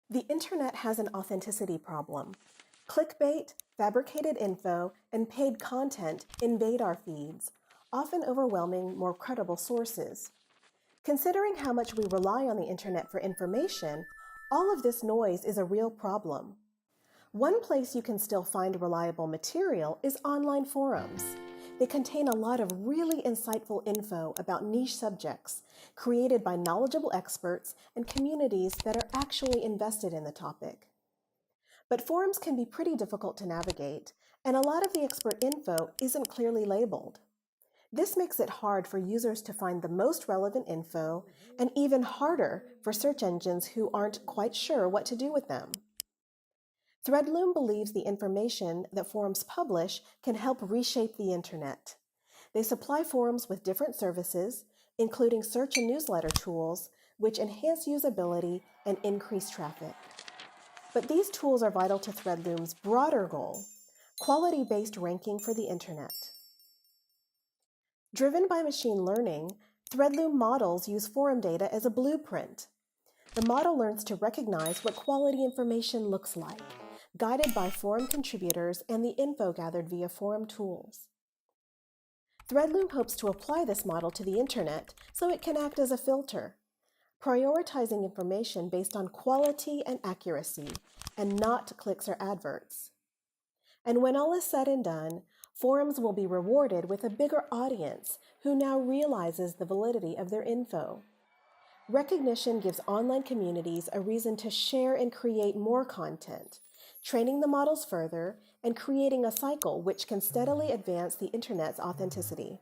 The internet has an authenticity problem. Clickbait, fabricated info, and paid content invade our feeds, often overwhelming more credible sources. Considering how much we rely on the internet for information, all of this noise is a real problem. One place you can still find reliable material is online forums. They contain a lot of really insightful info about niche subjects, created by knowledgeable experts and communities that are actually invested in the topic. But forums can be pretty difficult to navigate, and a lot of the expert info isn't clearly labeled. This makes it hard for users to find the most relevant info, and even harder for search engines who aren't quite sure what to do with them. Threadloom believes the information that forums publish can help reshape the internet. They supply forums with different services, including search and newsletter tools, which enhance usability and increase traffic. But these tools are vital to Threadloom's broader goal, quality-based ranking for the internet. Driven by machine learning, Threadloom models use forum data as a blueprint. The model learns to recognize what quality information looks like, guided by forum contributors and the info gathered via forum tools. Threadloom hopes to apply this model to the internet so it can act as a filter, prioritizing information based on quality and accuracy, and not clicks or adverts. And when all is said and done, forums will be rewarded with a bigger audience who now realizes the validity of their info. Recognition gives online communities a reason to share and create more content, training the models further and creating a cycle which can steadily advance the internet's authenticity.